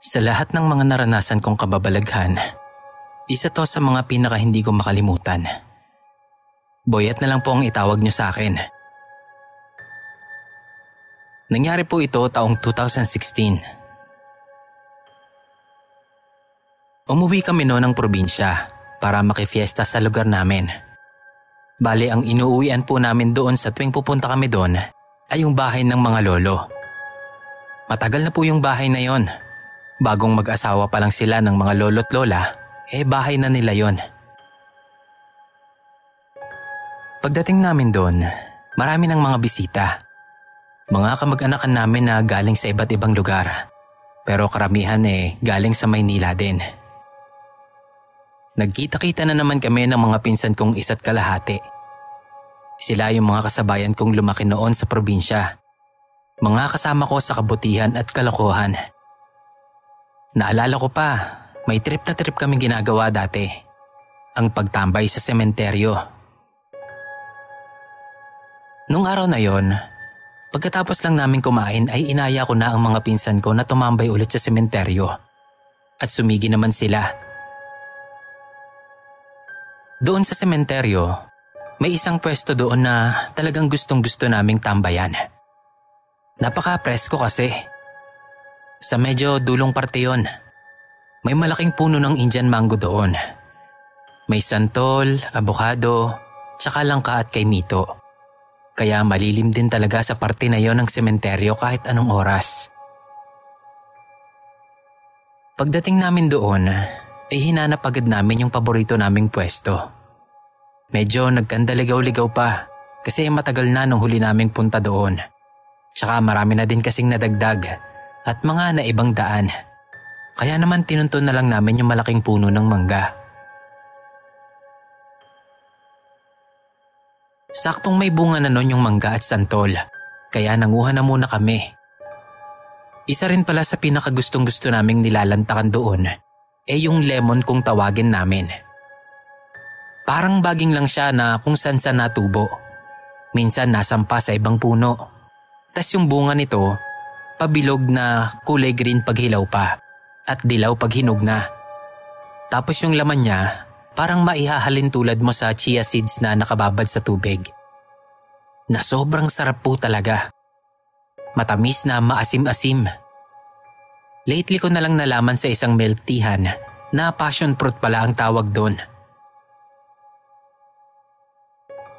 Sa lahat ng mga naranasan kong kababalaghan, isa to sa mga pinaka hindi ko makalimutan. Boyet na lang po ang itawag niyo sa akin. Nangyari po ito taong 2016. Umuwi kami noon ng probinsya para makifiesta sa lugar namin. Bale, ang inuuwian po namin doon sa tuwing pupunta kami doon ay yung bahay ng mga lolo. Matagal na po yung bahay na yon. Bagong mag-asawa pa lang sila ng mga lolo't lola, bahay na nila yon. Pagdating namin doon, marami ng mga bisita. Mga kamag-anakan namin na galing sa iba't ibang lugar. Pero karamihan galing sa Maynila din. Nagkita-kita na naman kami ng mga pinsan kong isa't kalahati. Sila yung mga kasabayan kong lumaki noon sa probinsya. Mga kasama ko sa kabutihan at kalokohan. Naalala ko pa, may trip na trip kami ginagawa dati. Ang pagtambay sa sementeryo. Nung araw na yon, pagkatapos lang namin kumain ay inaya ko na ang mga pinsan ko na tumambay ulit sa sementeryo. At sumigi naman sila. Doon sa sementeryo, may isang pwesto doon na talagang gustong-gusto naming tambayan. Napaka-presko kasi. Sa medyo dulong parte yon, may malaking puno ng Indian mango doon. May santol, abokado, tsaka langka at kaimito. Kaya malilim din talaga sa parte na yon ng sementeryo kahit anong oras. Pagdating namin doon, ay hinanap agad namin yung paborito naming pwesto. Medyo nagkandaligaw-ligaw pa kasi matagal na nung huli naming punta doon. Tsaka marami na din kasing nadagdag at mga naibang daan. Kaya naman tinunton na lang namin yung malaking puno ng mangga. Saktong may bunga na nun yung mangga at santol, kaya nanguha na muna kami. Isa rin pala sa pinakagustong-gusto naming nilalantakan doon yung lemon kung tawagin namin. Parang baging lang siya na kung saan natubo. Minsan nasampa sa ibang puno. Tas yung bunga nito, pabilog na kulay green pag hilaw pa at dilaw pag hinog na. Tapos yung laman niya, parang maihahalin tulad mo sa chia seeds na nakababad sa tubig. Na sobrang sarap po talaga. Matamis na maasim-asim. Lately ko na lang nalaman sa isang milk teahan na passion fruit pala ang tawag doon.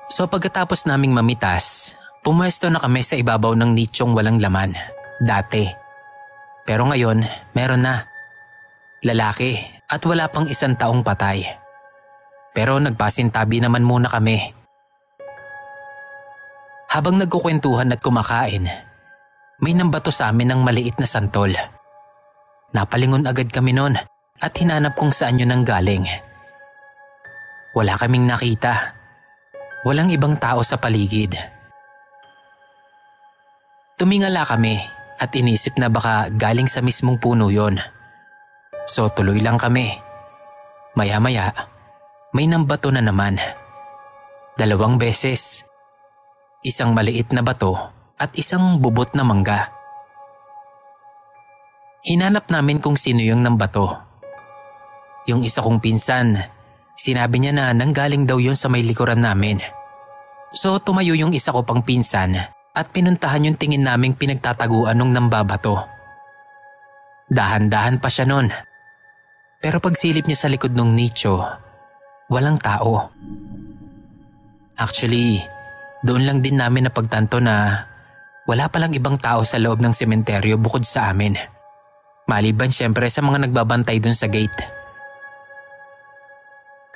So pagkatapos naming mamitas, pumwesto na kami sa ibabaw ng nichong walang laman. Dati. Pero ngayon, meron na. Lalaki at wala pang 1 taong patay. Pero nagpasintabi naman muna kami. Habang nagkukwentuhan at kumakain, may nambato sa amin ng maliit na santol. Napalingon agad kami noon at hinanap kung saan yun nanggaling. Wala kaming nakita. Walang ibang tao sa paligid. Tumingala kami at inisip na baka galing sa mismong puno yon. So tuloy lang kami. Maya-maya, may nambato na naman. 2 beses. Isang maliit na bato at isang bubot na mangga. Hinanap namin kung sino yung nambato. Yung isa kong pinsan, sinabi niya na nanggaling daw yon sa may likuran namin. So tumayo yung isa ko pang pinsan at pinuntahan yung tingin naming pinagtataguan nung nambabato. Dahan-dahan pa siya nun. Pero pagsilip niya sa likod ng nicho, walang tao. Actually, doon lang din namin napagtanto na wala palang ibang tao sa loob ng sementeryo bukod sa amin. Maliban siyempre sa mga nagbabantay dun sa gate.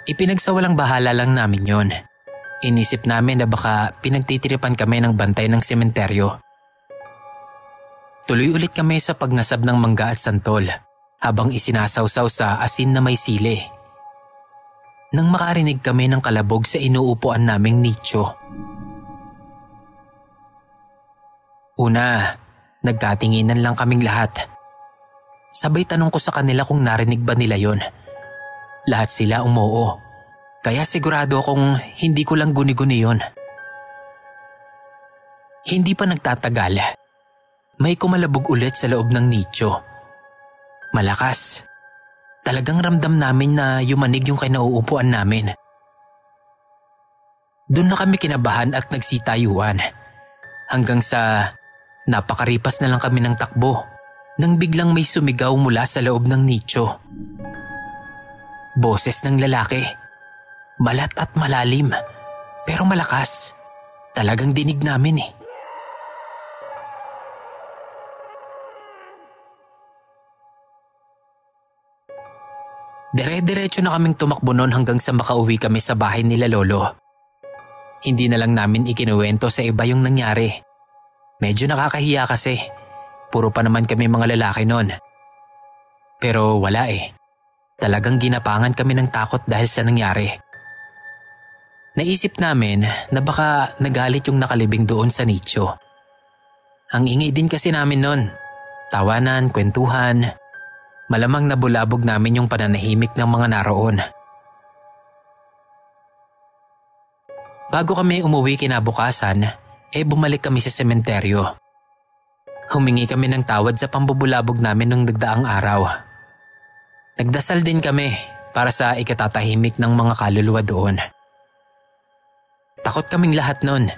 Ipinagsawalang bahala lang namin yon. Inisip namin na baka pinagtitiripan kami ng bantay ng sementeryo. Tuloy ulit kami sa pagngasab ng mangga at santol habang isinasawsaw sa asin na may sili. Nang makarinig kami ng kalabog sa inuupuan naming nicho. Una, nagkatinginan lang kaming lahat. Sabay tanong ko sa kanila kung narinig ba nila yon. Lahat sila umoo. Kaya sigurado akong hindi ko lang guni-guni yon. Hindi pa nagtatagal. May kumalabog ulit sa loob ng nicho. Malakas. Talagang ramdam namin na yumanig yung kinauupuan namin. Doon na kami kinabahan at nagsitayuan. Hanggang sa napakaripas na lang kami ng takbo nang biglang may sumigaw mula sa loob ng nicho. Boses ng lalaki. Malat at malalim, pero malakas. Talagang dinig namin eh. Dire-diretso na kaming tumakbo noon hanggang sa makauwi kami sa bahay nila lolo. Hindi na lang namin ikinuwento sa iba yung nangyari. Medyo nakakahiya kasi. Puro pa naman kami mga lalaki noon. Pero wala eh. Talagang ginapangan kami ng takot dahil sa nangyari. Naisip namin na baka nagalit yung nakalibing doon sa nicho. Ang ingay din kasi namin noon. Tawanan, kwentuhan. Malamang nabulabog namin yung pananahimik ng mga naroon. Bago kami umuwi kinabukasan, bumalik kami sa sementeryo. Humingi kami ng tawad sa pambubulabog namin nung nagdaang araw. Nagdasal din kami para sa ikatatahimik ng mga kaluluwa doon. Takot kaming lahat nun,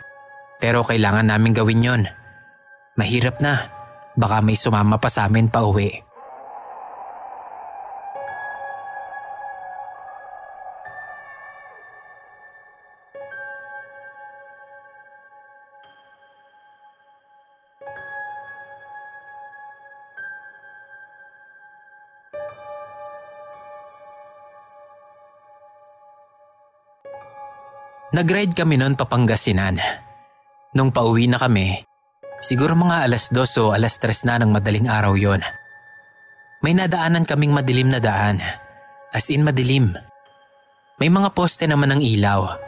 pero kailangan namin gawin yon. Mahirap na, baka may sumama pa sa amin pa uwi. Nag-ride kami noon Pangasinan. Nung pauwi na kami, siguro mga 2:00 o 3:00 na ng madaling araw yon. May nadaanan kaming madilim na daan. As in madilim. May mga poste naman ng ilaw,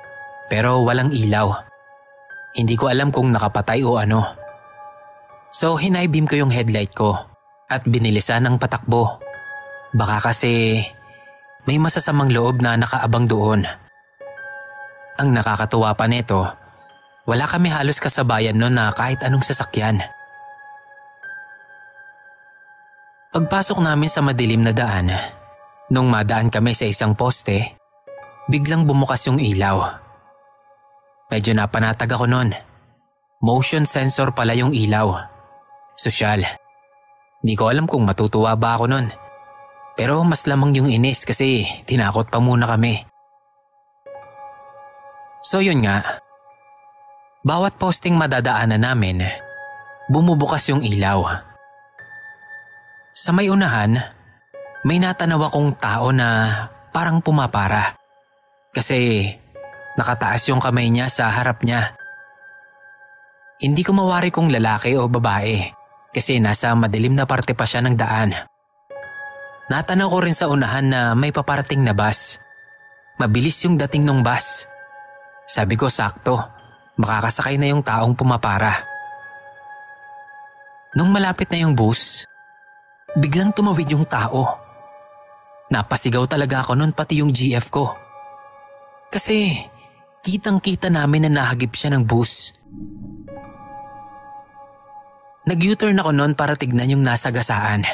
pero walang ilaw. Hindi ko alam kung nakapatay o ano. So hinaybim ko yung headlight ko at binilisan ang patakbo. Baka kasi may masasamang loob na nakaabang doon. Ang nakakatuwa pa nito, wala kami halos kasabayan noon na kahit anong sasakyan. Pagpasok namin sa madilim na daan, nung madaan kami sa isang poste, biglang bumukas yung ilaw. Medyo napanatag ako noon. Motion sensor pala yung ilaw. Sosyal. Di ko alam kung matutuwa ba ako noon. Pero mas lamang yung inis kasi tinakot pa muna kami. So yun nga, bawat posting madadaanan namin, bumubukas yung ilaw. Sa may unahan, may natanaw akong tao na parang pumapara. Kasi nakataas yung kamay niya sa harap niya. Hindi ko mawari kung lalaki o babae kasi nasa madilim na parte pa siya ng daan. Natanaw ko rin sa unahan na may paparating na bus. Mabilis yung dating ng bus. Sabi ko sakto, makakasakay na yung taong pumapara. Nung malapit na yung bus, biglang tumawid yung tao. Napasigaw talaga ako nun pati yung GF ko. Kasi kitang-kita namin na nahagip siya ng bus. Nag-U-turn ako nun para tignan yung nasa gasaan.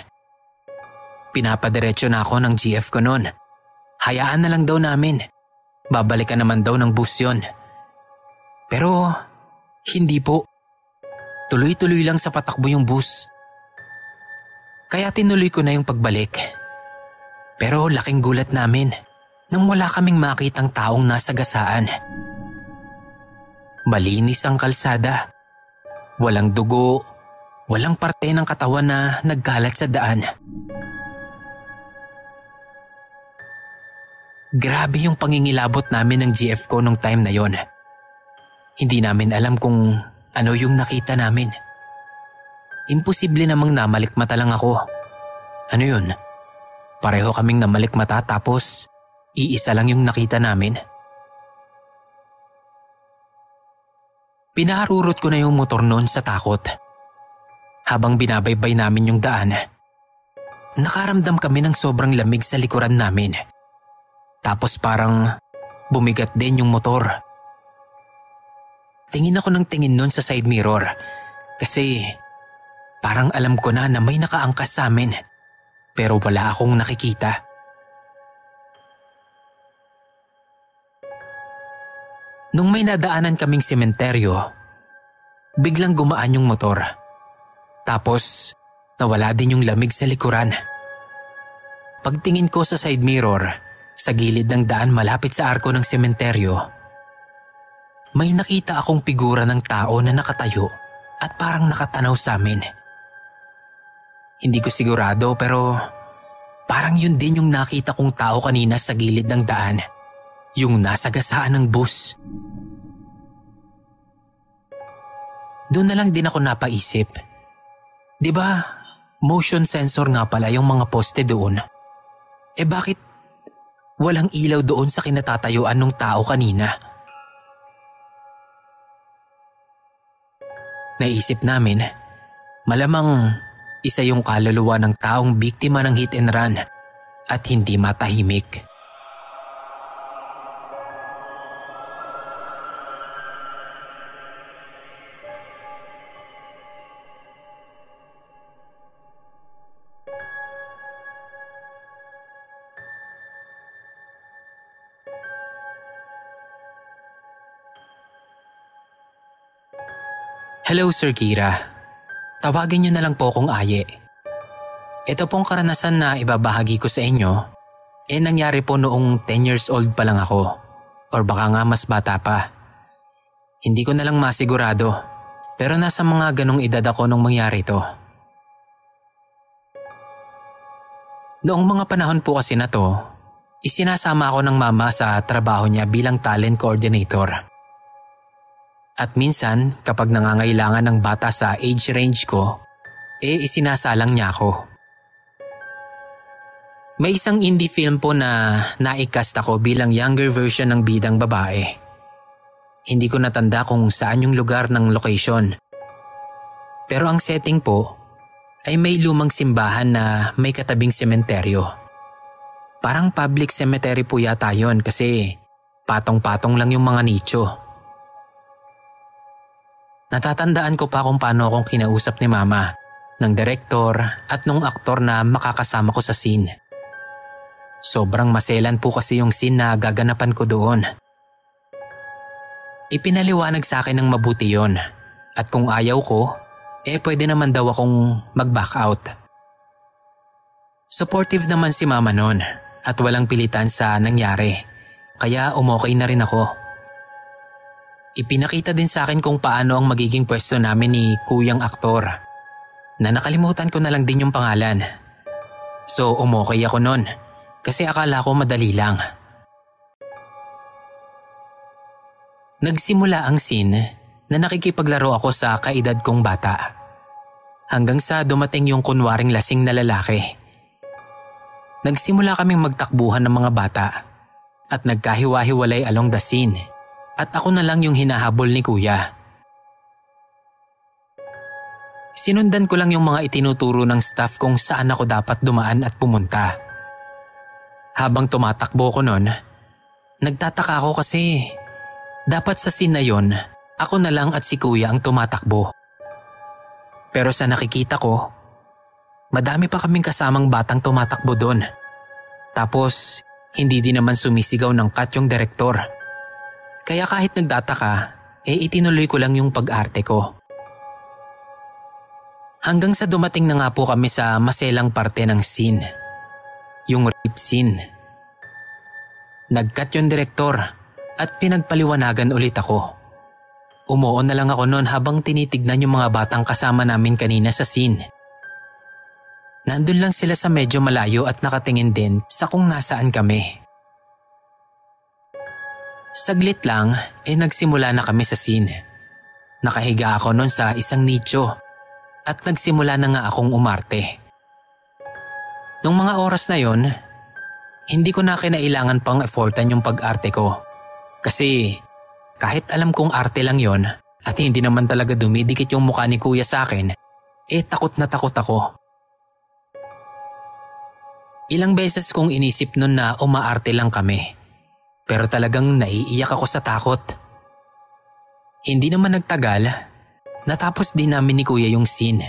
Pinapadiretso na ako ng GF ko nun. Hayaan na lang daw namin. Babalikan naman daw ng bus yon. Pero hindi po. Tuloy-tuloy lang sa patakbo yung bus. Kaya tinuloy ko na yung pagbalik. Pero laking gulat namin nang wala kaming makitang taong nasa gasaan. Malinis ang kalsada. Walang dugo, walang parte ng katawan na nagkalat sa daan. Grabe yung pangingilabot namin ng GF ko nung time na yon. Hindi namin alam kung ano yung nakita namin. Imposible namang namalikmata lang ako. Ano yun? Pareho kaming namalikmata tapos iisa lang yung nakita namin. Pinaharurot ko na yung motor noon sa takot. Habang binabaybay namin yung daan, nakaramdam kami ng sobrang lamig sa likuran namin. Tapos parang bumigat din yung motor. Tingin ako ng tingin nun sa side mirror kasi parang alam ko na may nakaangkas sa amin. pero wala akong nakikita. Nung may nadaanan kaming sementeryo, biglang gumaan yung motor. Tapos nawala din yung lamig sa likuran. Pagtingin ko sa side mirror, sa gilid ng daan malapit sa arko ng sementeryo, may nakita akong figura ng tao na nakatayo at parang nakatanaw sa amin. Hindi ko sigurado pero parang yun din yung nakita kong tao kanina sa gilid ng daan. Yung nasa gasaan ng bus. Doon na lang din ako napaisip. 'Di ba, motion sensor nga pala yung mga poste doon. Bakit walang ilaw doon sa kinatatayuan ng tao kanina? Naisip namin, malamang isa yung kaluluwa ng taong biktima ng hit and run at hindi matahimik. Hello Sir Kira, tawagin niyo na lang po akong Aye. Ito pong karanasan na ibabahagi ko sa inyo, nangyari po noong 10 years old pa lang ako, or baka nga mas bata pa. Hindi ko na lang masigurado, pero nasa mga ganong edad ako nung mangyari to. Noong mga panahon po kasi na to, isinasama ako ng mama sa trabaho niya bilang talent coordinator. At minsan, kapag nangangailangan ng bata sa age range ko, isinasalang niya ako. May isang indie film po na naikast ako bilang younger version ng bidang babae. Hindi ko natanda kung saan yung lugar ng location. Pero ang setting po ay may lumang simbahan na may katabing sementeryo. Parang public cemetery po yata yun kasi patong-patong lang yung mga nicho. Natatandaan ko pa kung paano akong kinausap ni mama, ng direktor at nung aktor na makakasama ko sa scene. Sobrang maselan po kasi yung scene na gaganapan ko doon. Ipinaliwanag sa akin ng mabuti yon at kung ayaw ko, pwede naman daw akong mag-back out. Supportive naman si mama noon at walang pilitan sa nangyari, kaya umokay na rin ako. Ipinakita din sa akin kung paano ang magiging pwesto namin ni kuyang aktor, na nakalimutan ko na lang din yung pangalan. So umokay ako nun kasi akala ko madali lang. Nagsimula ang scene na nakikipaglaro ako sa kaedad kong bata. Hanggang sa dumating yung kunwaring lasing na lalaki. Nagsimula kaming magtakbuhan ng mga bata at nagkahiwa-hiwalay along the scene. At ako na lang yung hinahabol ni kuya. Sinundan ko lang yung mga itinuturo ng staff kung saan ako dapat dumaan at pumunta. Habang tumatakbo ko nun, nagtataka ako kasi dapat sa scene na yon, ako na lang at si kuya ang tumatakbo. Pero sa nakikita ko, madami pa kaming kasamang batang tumatakbo doon. Tapos hindi din naman sumisigaw ng cut yung direktor. Kaya kahit nagtataka, itinuloy ko lang yung pag-arte ko. Hanggang sa dumating na nga po kami sa maselang parte ng scene. Yung rape scene. Nag-cut yung direktor at pinagpaliwanagan ulit ako. Umuo na lang ako noon habang tinitignan yung mga batang kasama namin kanina sa scene. Nandun lang sila sa medyo malayo at nakatingin din sa kung nasaan kami. Saglit lang, nagsimula na kami sa scene. Nakahiga ako noon sa isang nicho at nagsimula na nga akong umarte. Nung mga oras na yon, hindi ko na kinailangan pang effortan yung pag-arte ko. Kasi kahit alam kong arte lang yon at hindi naman talaga dumidikit yung mukha ni kuya sa akin, takot na takot ako. Ilang beses kong inisip nun na umaarte lang kami. Pero talagang naiiyak ako sa takot. Hindi naman nagtagal, natapos din namin ni kuya yung scene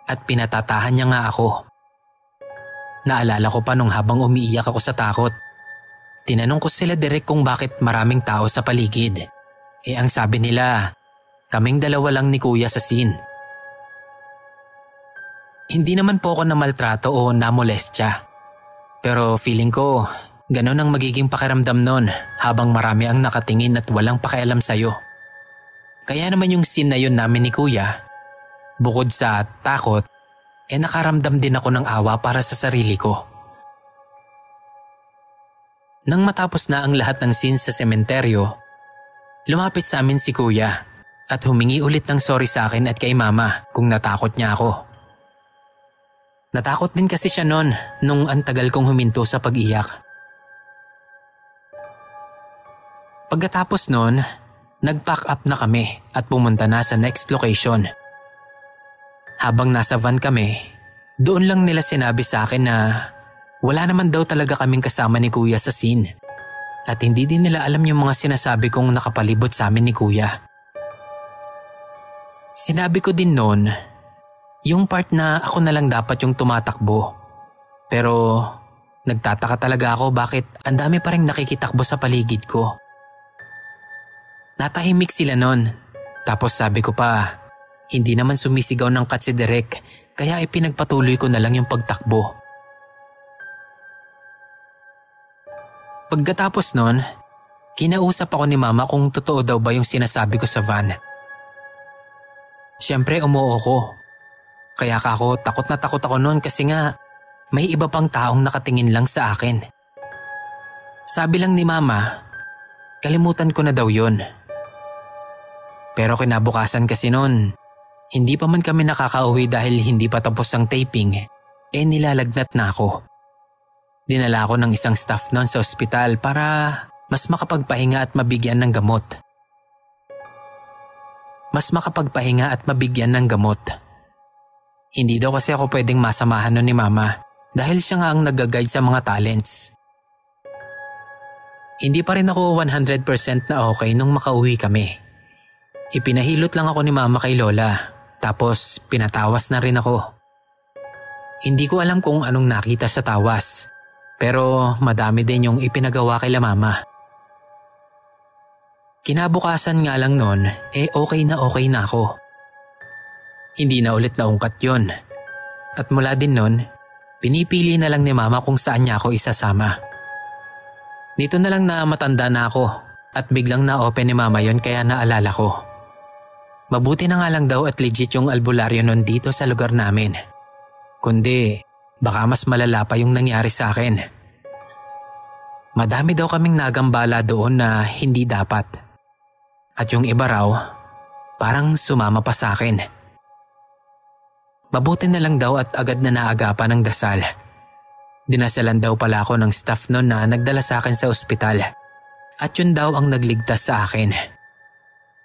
at pinatatahan niya nga ako. Naalala ko pa nung habang umiiyak ako sa takot. Tinanong ko sila direct kung bakit maraming tao sa paligid. Ang sabi nila, kaming dalawa lang ni Kuya sa scene. Hindi naman po ako namaltrato o namolestya. Pero feeling ko, ganon ang magiging pakiramdam nun habang marami ang nakatingin at walang pakialam sa'yo. Kaya naman yung scene na yun namin ni Kuya, bukod sa takot, nakaramdam din ako ng awa para sa sarili ko. Nang matapos na ang lahat ng scene sa sementeryo, lumapit sa amin si Kuya at humingi ulit ng sorry sa akin at kay Mama kung natakot niya ako. Natakot din kasi siya noon nung antagal kong huminto sa pag-iyak. Pagkatapos noon, nag-pack up na kami at pumunta na sa next location. Habang nasa van kami, doon lang nila sinabi sa akin na wala naman daw talaga kaming kasama ni Kuya sa scene at hindi din nila alam yung mga sinasabi kong nakapalibot sa amin ni Kuya. Sinabi ko din noon, yung part na ako na lang dapat yung tumatakbo. Pero nagtataka talaga ako bakit ang dami pa rin nakikitakbo sa paligid ko. Natahimik sila noon, tapos sabi ko pa, hindi naman sumisigaw ng cut si Derek kaya ipinagpatuloy ko na lang yung pagtakbo. Pagkatapos nun, kinausap ako ni Mama kung totoo daw ba yung sinasabi ko sa van. Siyempre umuo ko. Kaya ako takot na takot ako noon kasi nga may iba pang taong nakatingin lang sa akin. Sabi lang ni Mama, kalimutan ko na daw yun. Pero kinabukasan kasi noon, hindi pa man kami nakakauwi dahil hindi pa tapos ang taping, nilalagnat na ako. Dinala ako ng isang staff noon sa ospital para mas makapagpahinga at mabigyan ng gamot. Hindi daw kasi ako pwedeng masamahan nun ni Mama dahil siya nga ang nag-guide sa mga talents. Hindi pa rin ako 100% na okay nung makauwi kami. Ipinahilot lang ako ni Mama kay Lola, tapos pinatawas na rin ako. Hindi ko alam kung anong nakita sa tawas, pero madami din yung ipinagawa kay Mama. Kinabukasan nga lang nun, okay na ako. Hindi na ulit naungkat yun. At mula din nun, pinipili na lang ni Mama kung saan niya ako isasama. Nito na lang na matanda na ako at biglang na-open ni Mama yon kaya naalala ko. Mabuti na nga lang daw at legit yung albularyo nun dito sa lugar namin. Kundi baka mas malala pa yung nangyari sa akin. Madami daw kaming nagambala doon na hindi dapat. At yung iba raw, parang sumama pa sa akin. Mabuti na lang daw at agad na naagapan ng dasal. Dinasalan daw pala ako ng staff noon na nagdala sa akin sa ospital. At yun daw ang nagligtas sa akin.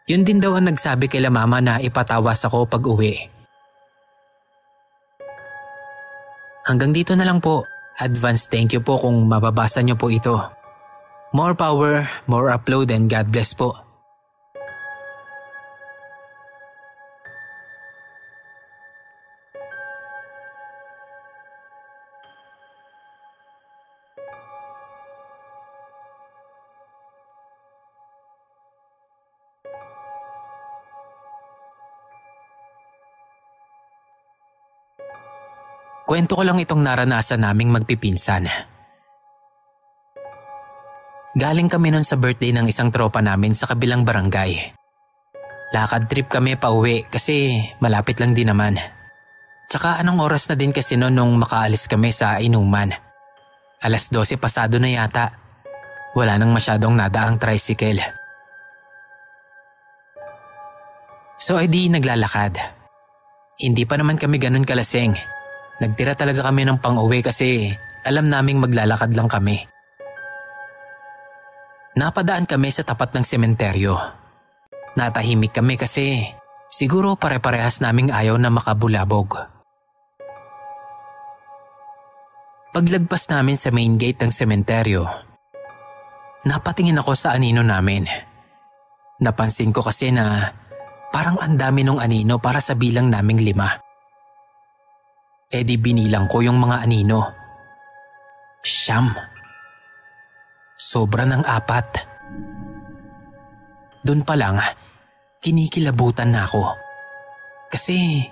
Yun din daw ang nagsabi kay Mama na ipatawas ako pag uwi. Hanggang dito na lang po. Advance thank you po kung mababasa niyo po ito. More power, more upload and God bless po. Kwento ko lang itong naranasan naming magpipinsan. Galing kami nun sa birthday ng isang tropa namin sa kabilang barangay. Lakad trip kami pa uwi kasi malapit lang din naman. Tsaka anong oras na din kasi nun nung makaalis kami sa inuman. 12:00 pasado na yata. Wala nang masyadong nadaang tricycle. So edi naglalakad. Hindi pa naman kami ganun kalasing. Nagtira talaga kami ng pang-uwi kasi alam naming maglalakad lang kami. Napadaan kami sa tapat ng sementeryo. Natahimik kami kasi siguro pare-parehas naming ayaw na makabulabog. Paglagpas namin sa main gate ng sementeryo, napatingin ako sa anino namin. Napansin ko kasi na parang ang dami nung anino para sa bilang naming 5. Di binilang ko yung mga anino. 9. Sobra ng 4. Doon pa lang, kinikilabutan na ako. Kasi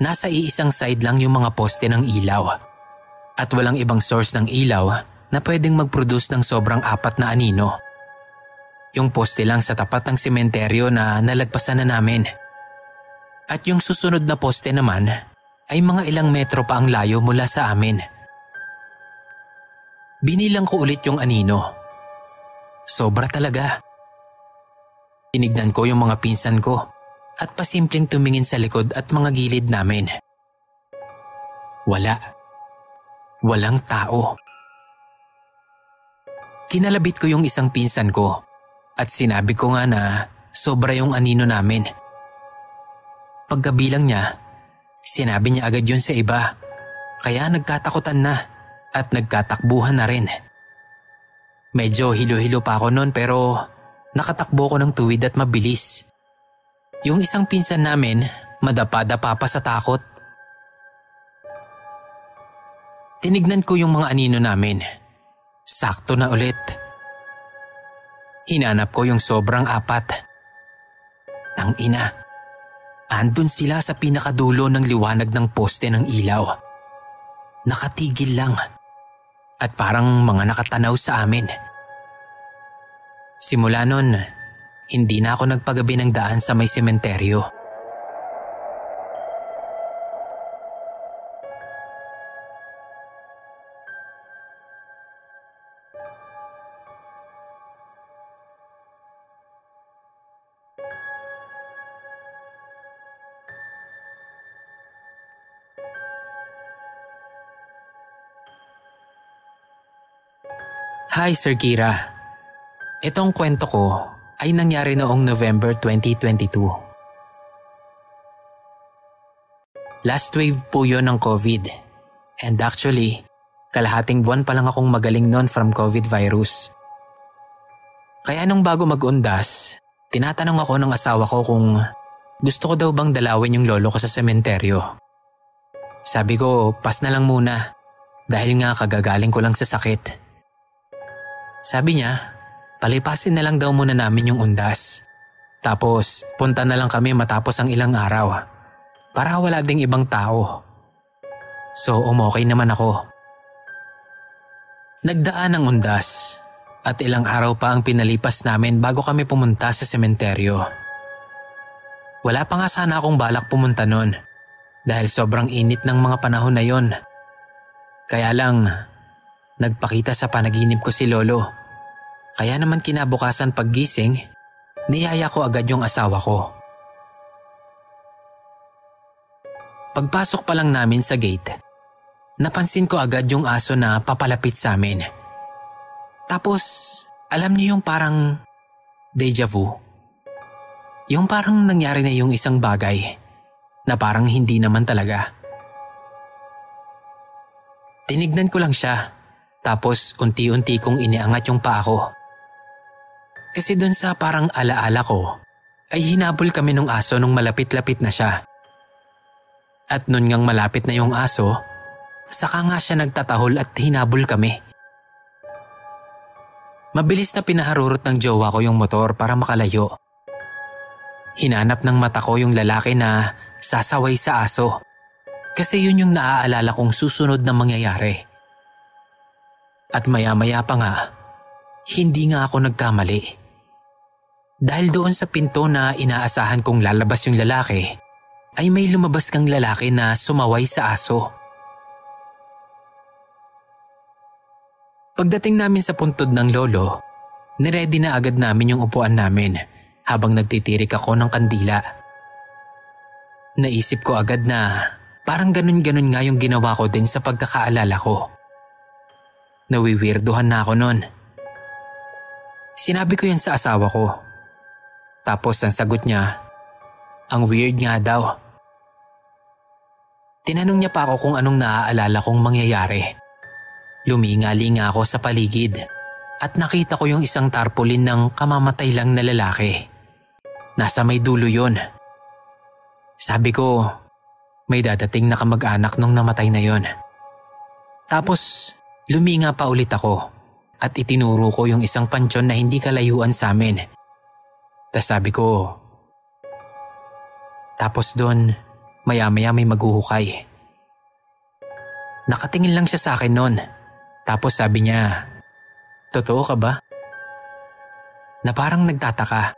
nasa iisang side lang yung mga poste ng ilaw. At walang ibang source ng ilaw na pwedeng mag-produce ng sobrang 4 na anino. Yung poste lang sa tapat ng sementeryo na nalagpasan na namin. At yung susunod na poste naman ay mga ilang metro pa ang layo mula sa amin. Binilang ko ulit yung anino. Sobra talaga. Tinignan ko yung mga pinsan ko at pasimpleng tumingin sa likod at mga gilid namin. Wala. Walang tao. Kinalabit ko yung isang pinsan ko at sinabi ko nga na sobra yung anino namin. Pagkabilang niya, sinabi niya agad yun sa iba, kaya nagkatakutan na at nagkatakbuhan na rin. Medyo hilo-hilo pa ako noon pero nakatakbo ko ng tuwid at mabilis. Yung isang pinsan namin, madapa-dapa pa sa takot. Tinignan ko yung mga anino namin. Sakto na ulit. Hinanap ko yung sobrang 4. Tangina. Andun sila sa pinakadulo ng liwanag ng poste ng ilaw. Nakatigil lang. At parang mga nakatanaw sa amin. Simula nun, hindi na ako nagpagabi ng daan sa may sementeryo. Hi Sir Kira. Itong kwento ko ay nangyari noong November 2022. Last wave po yon ng COVID. And actually, kalahating buwan pa lang akong magaling noon from COVID virus. Kaya nung bago mag-undas, tinatanong ako ng asawa ko kung gusto ko daw bang dalawin yung lolo ko sa sementeryo. Sabi ko, pas na lang muna dahil nga kagagaling ko lang sa sakit. Sabi niya, palipasin na lang daw muna namin yung undas. Tapos punta na lang kami matapos ang ilang araw para wala ding ibang tao. So umokay naman ako. Nagdaan ang undas at ilang araw pa ang pinalipas namin bago kami pumunta sa sementeryo. Wala pa nga sana akong balak pumunta nun dahil sobrang init ng mga panahon na yon. Kaya lang, nagpakita sa panaginip ko si Lolo. Kaya naman kinabukasan paggising, niyaya ko agad yung asawa ko. Pagpasok pa lang namin sa gate, napansin ko agad yung aso na papalapit sa amin. Tapos, alam niyo yung parang deja vu? Yung parang nangyari na yung isang bagay na parang hindi naman talaga. Tinignan ko lang siya, tapos unti-unti kong iniangat yung paa ko. Kasi dun sa parang alaala ko, ay hinabol kami nung aso nung malapit-lapit na siya. At nun ngang malapit na yung aso, saka nga siya nagtatahol at hinabol kami. Mabilis na pinaharurot ng jowa ko yung motor para makalayo. Hinanap ng mata ko yung lalaki na sasaway sa aso. Kasi yun yung naaalala kong susunod na mangyayari. At maya-maya pa nga, hindi nga ako nagkamali. Dahil doon sa pinto na inaasahan kong lalabas yung lalaki, ay may lumabas kang lalaki na sumaway sa aso. Pagdating namin sa puntod ng lolo, niredy na agad namin yung upuan namin habang nagtitirik ako ng kandila. Naisip ko agad na parang ganun-ganun nga yung ginawa ko din sa pagkakaalala ko. Nawiwirduhan na ako nun. Sinabi ko yun sa asawa ko. Tapos ang sagot niya, ang weird nga daw. Tinanong niya pa ako kung anong naaalala kong mangyayari. Luminga-linga ako sa paligid at nakita ko yung isang tarpaulin ng kamamatay lang na lalaki. Nasa may dulo yun. Sabi ko, may dadating na kamag-anak nung namatay na yon. Tapos Luminga pa ulit ako at itinuro ko yung isang pansyon na hindi kalayuan sa amin. Tas sabi ko, tapos doon, maya-maya may maghuhukay. Nakatingin lang siya sa akin noon. Tapos sabi niya, totoo ka ba? Na parang nagtataka.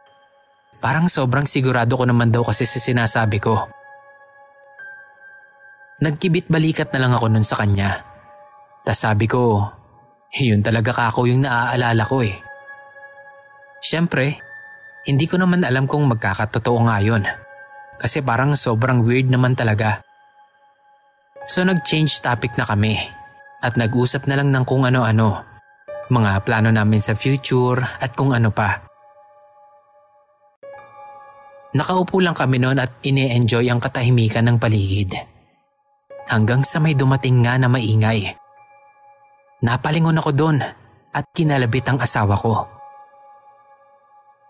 Parang sobrang sigurado ko naman daw kasi sa sinasabi ko. Nagkibit balikat na lang ako nun sa kanya. Tas sabi ko, yun talaga kako yung naaalala ko eh. Siyempre, hindi ko naman alam kung magkakatotoo nga yun. Kasi parang sobrang weird naman talaga. So nag-change topic na kami at nag-usap na lang ng kung ano-ano. Mga plano namin sa future at kung ano pa. Nakaupo lang kami noon at ine-enjoy ang katahimikan ng paligid. Hanggang sa may dumating nga na maingay. Napalingon ako doon at kinalabit ang asawa ko.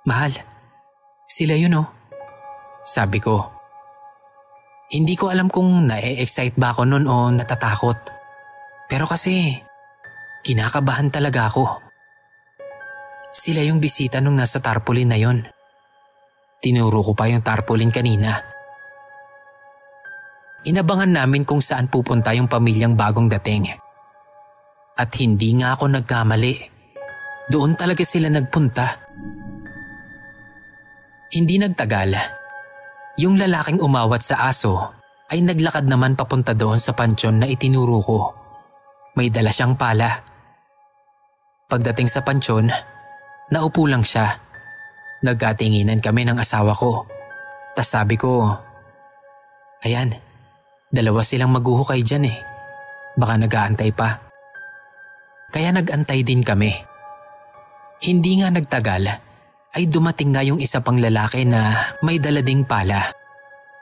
Mahal, sila yun oh. Sabi ko. Hindi ko alam kung na-excite ba ako noon o natatakot. Pero kasi, kinakabahan talaga ako. Sila yung bisita nung nasa tarpaulin na yon. Tinuro ko pa yung tarpaulin kanina. Inabangan namin kung saan pupunta yung pamilyang bagong dating. At hindi nga ako nagkamali. Doon talaga sila nagpunta. Hindi nagtagal. Yung lalaking umawat sa aso ay naglakad naman papunta doon sa pansyon na itinuro ko. May dala siyang pala. Pagdating sa pansyon, naupo lang siya. Nagkatinginan kami ng asawa ko. Tas sabi ko, ayan, dalawa silang maghuhukay dyan eh. Baka nag-aantay pa. Kaya nag-antay din kami. Hindi nga nagtagal ay dumating nga yung isa pang lalaki na may dala ding pala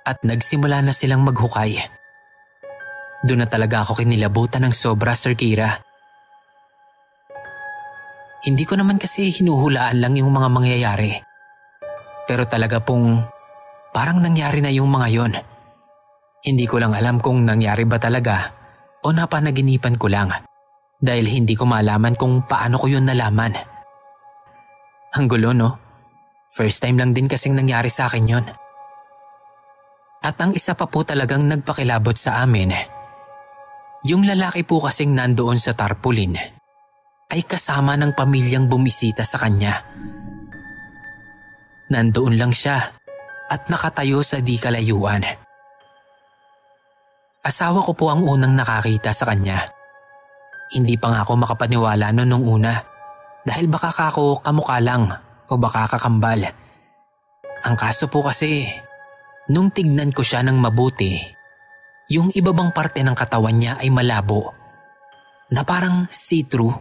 at nagsimula na silang maghukay. Doon na talaga ako kinilabutan ng sobra, Sir Kira. Hindi ko naman kasi hinuhulaan lang yung mga mangyayari. Pero talaga pong parang nangyari na yung mga yon. Hindi ko lang alam kung nangyari ba talaga o napanaginipan ko lang. Dahil hindi ko malaman kung paano ko yun nalaman. Ang gulo no? First time lang din kasing nangyari sa akin yun. At ang isa pa po talagang nagpakilabot sa amin. Yung lalaki po kasing nandoon sa tarpaulin ay kasama ng pamilyang bumisita sa kanya. Nandoon lang siya at nakatayo sa di kalayuan. Asawa ko po ang unang nakakita sa kanya. Hindi pa nga ako makapaniwala nung una dahil baka ako kamukha lang o baka kakambal. Ang kaso po kasi, nung tignan ko siya ng mabuti, yung iba bang parte ng katawan niya ay malabo na parang see-through.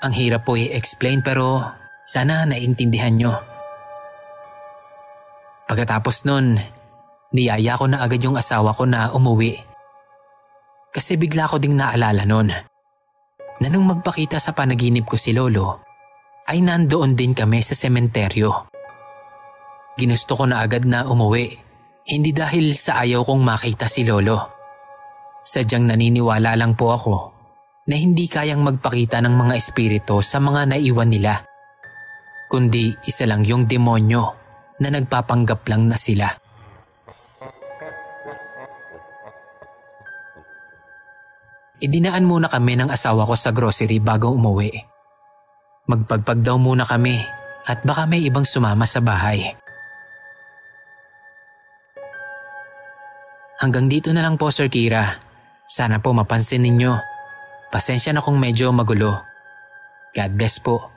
Ang hirap po i-explain pero sana naintindihan nyo. Pagkatapos nun, niyaya ko na agad yung asawa ko na umuwi. Kasi bigla ko ding naalala nun na nung magpakita sa panaginip ko si Lolo ay nandoon din kami sa sementeryo. Ginusto ko na agad na umuwi, hindi dahil sa ayaw kong makita si Lolo. Sadyang naniniwala lang po ako na hindi kayang magpakita ng mga espiritu sa mga naiwan nila, kundi isa lang yung demonyo na nagpapanggap lang na sila. Idinaan muna kami ng asawa ko sa grocery bago umuwi. Magpagpag daw muna kami at baka may ibang sumama sa bahay. Hanggang dito na lang po, Sir Kira. Sana po mapansin ninyo. Pasensya na kung medyo magulo. God bless po.